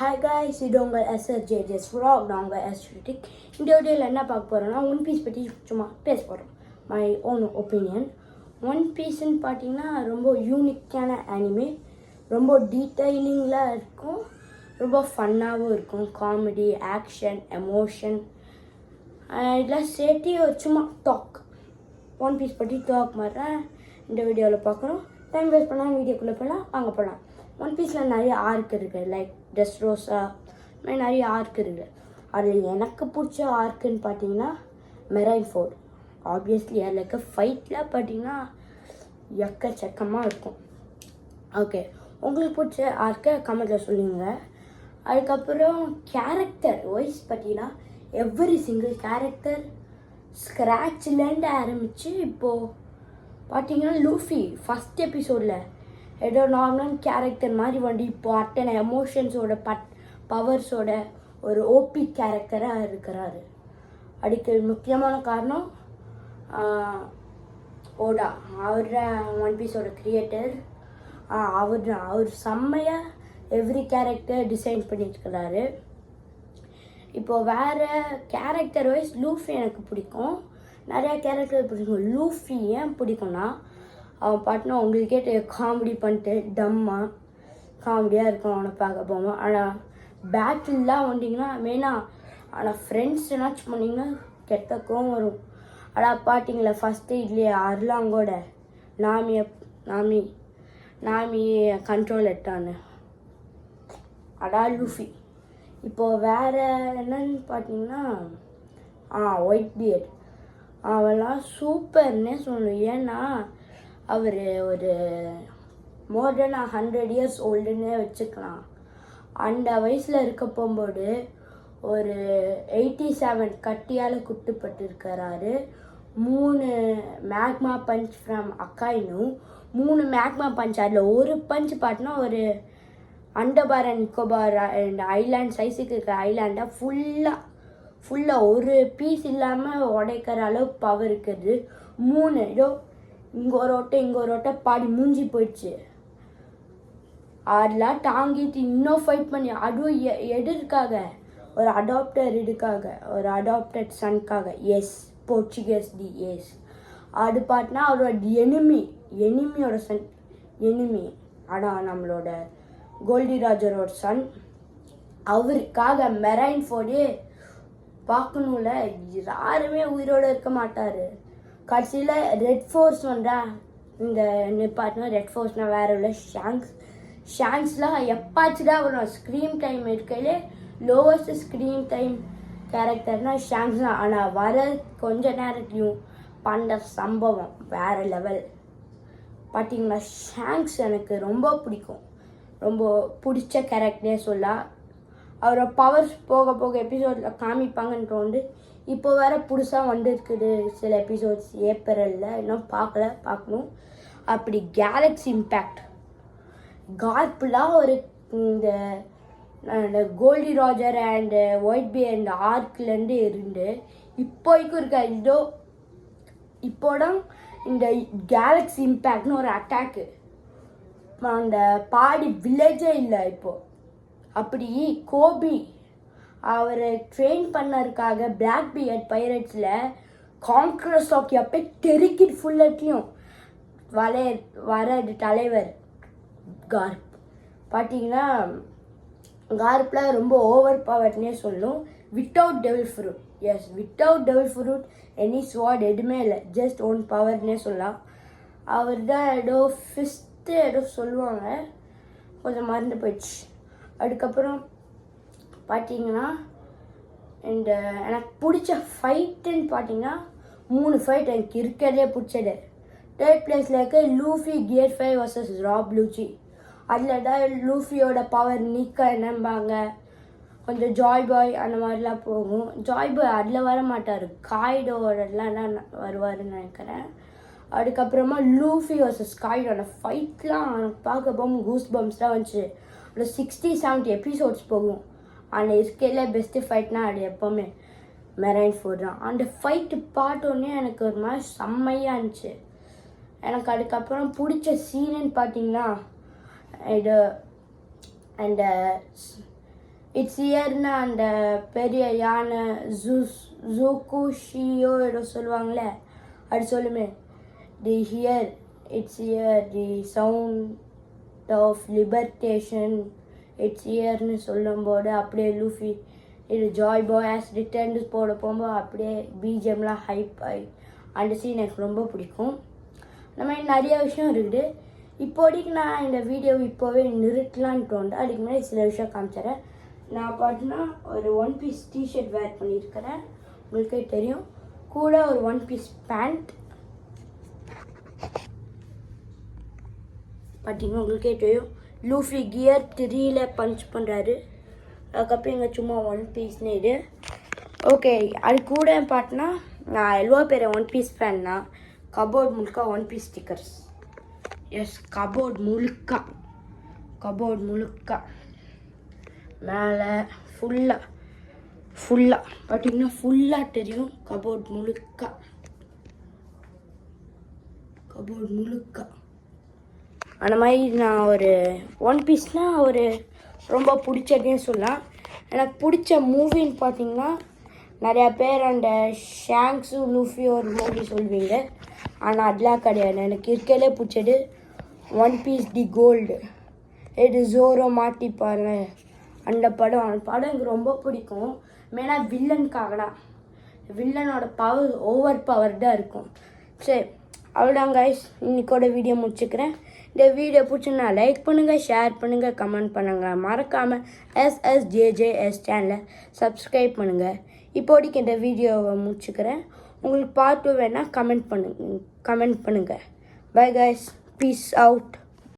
Hi guys, இது உங்கள் SSJJ's vlog. நான் உங்கள் SJTik. இந்த வீடியோவில் என்ன பார்க்க போகிறோன்னா ஒன் பீஸ் பற்றி சும்மா பேச போகிறோம். My own opinion. ஒன் பீஸ்ன்னு பார்த்தீங்கன்னா ரொம்ப யூனிக்கான அனிமே, ரொம்ப டீட்டெயிலிங்லாம் இருக்கும், ரொம்ப ஃபன்னாகவும் இருக்கும். காமெடி, ஆக்ஷன், எமோஷன் இதெல்லாம் சேர்த்து ஒரு சும்மா டாக், ஒன் பீஸ் பற்றி டாக் மாதிரி இந்த வீடியோவில் பார்க்குறோம். டைம் வேஸ்ட் பண்ணால் வீடியோக்குள்ளே போகலாம், வாங்க போகலாம். ஒன் பீஸில் நிறைய ஆர்க் இருக்குது, லைக் டெஸ்ரோஸா மாதிரி நிறைய ஆர்க் இருக்குது. அதில் எனக்கு பிடிச்ச ஆர்க்குன்னு பார்த்தீங்கன்னா மெரைன் ஃபோர்ட். ஆப்வியஸ்லி அதில் ஃபைட்டில் பார்த்தீங்கன்னா எக்கச்சக்கமாக இருக்கும். ஓகே, உங்களுக்கு பிடிச்ச ஆர்க்கை கமெண்ட்டில் சொல்லுங்க. அதுக்கப்புறம் கேரக்டர் வைஸ் பார்த்தீங்கன்னா எவ்ரி சிங்கிள் கேரக்டர் ஸ்க்ராட்ச்லேருந்து ஆரம்பித்து இப்போது பார்த்தீங்கன்னா லூஃபி ஃபஸ்ட் எபிசோடில் ஏதோ நார்மல் கேரக்டர் மாதிரி வந்து இப்போ அத்தனை எமோஷன்ஸோட பவர்ஸோட ஒரு ஓபி கேரக்டராக இருக்கிறாரு. அதுக்கு முக்கியமான காரணம் ஓடா, அவர் ஒன் பீஸோட கிரியேட்டர். அவர் செம்மையாக எவ்ரி கேரக்டர் டிசைன் பண்ணியிருக்கிறாரு. இப்போது வேறு கேரக்டர் வைஸ் லூஃபி எனக்கு பிடிக்கும், நிறையா கேரக்டர் பிடிக்கும். லூஃபி ஏன் பிடிக்கும்னா அவன் பாட்டுனா உங்களுக்கே காமெடி பண்ணிட்டு டம்மாக காமெடியாக இருக்கும் அவனை பார்க்க போவோம். ஆனால் பேட்டில்லாம் வந்தீங்கன்னா மெயினாக, ஆனால் ஃப்ரெண்ட்ஸ் என்னாச்சும் பண்ணிங்கன்னா கெட்ட கோவம் வரும். ஆனால் பார்த்தீங்களா ஃபஸ்ட்டு இதுலேயே அர்லாங்கோட நாமி கண்ட்ரோல் எடுத்தான்னு அடா லூஃபி. இப்போது வேறு என்னன்னு பார்த்தீங்கன்னா ஒயிட் பியர்ட், அவெல்லாம் சூப்பர்னே சொல்லணும். ஏன்னா அவர் ஒரு மோர் தென் 100 years ஓல்டுன்னே வச்சுக்கலாம். அந்த வயசில் இருக்க போகும்போது ஒரு 87 கட்டியால் குட்டுப்பட்டிருக்கிறாரு. 3 மேக்மா பஞ்ச் ஃப்ரம் அக்காயினும் 3 மேக்மா பஞ்ச், அதில் ஒரு பஞ்ச் பார்த்தோன்னா ஒரு Andaman and Nicobar and island சைஸுக்கு இருக்க ஐலாண்டை ஃபுல்லாக ஒரு பீஸ் இல்லாமல் உடைக்கிற அளவுக்கு பவர் இருக்குது. 3 ஏதோ இங்கே ஒரு ஓட்டை பாடி மூஞ்சி போயிடுச்சு. அதெல்லாம் தாங்கிட்டு இன்னும் ஃபைட் பண்ணி, அதுவும் எதுக்காக, ஒரு அடாப்டட் சன்காக. Ace, Portgas D Ace. அது பார்த்தனா அவரோட எனிமியோட சன், ஆனால் நம்மளோட கோல்டி ராஜரோட சன். அவருக்காக மெரைன் ஃபோர்டே பார்க்கணும்ல, யாருமே உயிரோடு இருக்க மாட்டார். கடைசியில் ரெட் ஃபோர்ஸ் வந்தா இந்த நிப்பாட்டினா ரெட் ஃபோர்ஸ்னால் வேறு இல்லை ஷாங்க்ஸ்லாம் எப்பாச்சுதான் வரும். ஸ்க்ரீன் டைம் இருக்கையிலே லோவஸ்ட் ஸ்க்ரீன் டைம் கேரக்டர்னால் ஷாங்க்ஸ் தான். ஆனால் வர கொஞ்ச நேரத்துலையும் பண்ண சம்பவம் வேறு லெவல். பார்த்தீங்களா, ஷாங்க்ஸ் எனக்கு ரொம்ப பிடிக்கும், ரொம்ப பிடிச்ச கேரக்டரே சொல்லலாம். அவரோட பவர்ஸ் போக எபிசோடில் காமிப்பாங்கன்ற வந்து இப்போ வேறு புதுசாக வந்துருக்குது சில எபிசோட்ஸ் ஏப்ரலில், இன்னும் பார்க்கணும். அப்படி கேலக்ஸி இம்பேக்ட் கார்ப்லாம் ஒரு இந்த Gol D Roger and Whitebeard and ஆர்க்லேருந்து இருந்து இப்போதைக்கும் இருக்கா. இப்போதான் இந்த கேலக்ஸி இம்பேக்ட்னு ஒரு அட்டாக்கு, அந்த பாடி வில்லேஜே இல்லை இப்போது. அப்படி கோபி அவரை ட்ரெயின் பண்ணறதுக்காக பிளாக் பியர்ட் பைரட்ஸில் கான்க்ரஸ் ஆக்கி அப்போ டெரிக்கிட் ஃபுல்லட்லையும் வர தலைவர் கார்ப். பார்த்தீங்கன்னா கார்ப்பில் ரொம்ப ஓவர் பவர்னே சொல்லும். வித்தவுட் டெவில் ஃப்ரூட் எனி ஸ்வாட் எதுவுமே இல்லை, ஜஸ்ட் ஓன் பவர்னே சொல்லலாம். அவர் தான் ஏதோ ஃபிஸ்ட்டு ஏதோ சொல்லுவாங்க, கொஞ்சம் மறந்து போயிடுச்சு. அதுக்கப்புறம் பார்த்தீங்கன்னா இந்த எனக்கு பிடிச்ச ஃபைட்டுன்னு பார்த்தீங்கன்னா 3 ஃபைட் எனக்கு இருக்கிறதே பிடிச்சது. 3rd பிளேஸில் இருக்க Luffy gear 5 versus Rob Lucci. அதில் தான் லூஃபியோட பவர் நீக்க என்னம்பாங்க, கொஞ்சம் ஜாய் பாய் அந்த மாதிரிலாம் போகும். ஜாய் பாய் அதில் வர மாட்டார், காய்டோடலாம் தான் வருவாருன்னு நினைக்கிறேன். அதுக்கப்புறமா லூஃபி வர்சஸ் காய்டோட ஃபைட்லாம் பார்க்க போகும் கூஸ் பம்ப்ஸ்லாம் வந்துச்சு. ஒரு 60-70 எபிசோட்ஸ் போகும். அந்த இருக்கையில் பெஸ்ட்டு ஃபைட்னா அது எப்போவுமே மெரைன் ஃபோர்ட் தான். அந்த ஃபைட்டு பார்த்தோன்னே எனக்கு ஒரு மாதிரி செம்மையாக இருந்துச்சு. எனக்கு அதுக்கப்புறம் பிடிச்ச சீனுன்னு பார்த்தீங்கன்னா இது அந்த இட்ஸ் இயர்னா அந்த பெரிய யானை ஜூக்குஷியோ ஏதோ சொல்லுவாங்களே அது சொல்லுமே the hear it's here the sound of liberation it's இயர்னு சொல்லும்போது அப்படியே லூஃபி இது ஜாய் பாய் ஆஸ் ரிட்டர்ன் போட போகும்போது அப்படியே பிஜிஎம்லாம் ஹைப் ஆகி அந்த சீன் எனக்கு ரொம்ப பிடிக்கும். இந்த மாதிரி நிறைய விஷயம் இருக்குது. இப்போதைக்கு நான் இந்த வீடியோ இப்போவே நிறுத்தலான்னு தோணுது. அதுக்கு முன்னாடி சில விஷயம் காமிச்சிடறேன். நான் பார்த்தீங்கன்னா ஒரு ஒன் பீஸ் டிஷர்ட் வேர் பண்ணியிருக்கிறேன், உங்களுக்கே தெரியும். கூட ஒரு ஒன் பீஸ் பேண்ட் பார்த்தீங்கன்னா உங்களுக்கே தெரியும். லூஃபி கியர் 3ல பஞ்ச் பண்ணுறாரு. அதுக்கப்புறம் இங்கே சும்மா ஒன் பீஸ்னு இது. ஓகே, அது கூட பார்த்தீங்கன்னா நான் எவ்வளோ பேர் ஒன் பீஸ் ஃபேன்னா கபோர்ட் முழுக்க one piece stickers. Yes, cupboard முழுக்க மேலே ஃபுல்லாக பார்த்தீங்கன்னா ஃபுல்லாக தெரியும். கபோர்ட் முழுக்க அந்த மாதிரி நான் ஒரு ஒன் பீஸ்னால் ஒரு ரொம்ப பிடிச்சதே சொல்லலாம். எனக்கு பிடிச்ச மூவின்னு பார்த்தீங்கன்னா நிறையா பேர் அந்த ஷாங்க்ஸு லூஃபி ஒரு மூவி சொல்வீங்க, ஆனால் அதெல்லாம் கிடையாது. எனக்கு இருக்கலே பிடிச்சது ஒன் பீஸ் தி கோல்டு. இது ஜோரோ மாட்டிப்பாரு அந்த படம். அந்த படம் எனக்கு ரொம்ப பிடிக்கும். மெயினாக வில்லனுக்காக தான். வில்லனோட பவர் ஓவர் பவர்டாக இருக்கும். சரி, அவ்வளோதான் கைஸ், இன்னைக்கோட வீடியோ முடிச்சுக்கிறேன். இந்த வீடியோ பிடிச்சுன்னா லைக் பண்ணுங்கள், ஷேர் பண்ணுங்கள், கமெண்ட் பண்ணுங்கள். மறக்காமல் SSJJS சேனலை சப்ஸ்கிரைப் பண்ணுங்கள். இப்போதைக்கு இந்த வீடியோவை முடிச்சுக்கிறேன். உங்களுக்கு பார்ட் 2 வேணால் கமெண்ட் பண்ணுங்கள். Bye guys, peace out.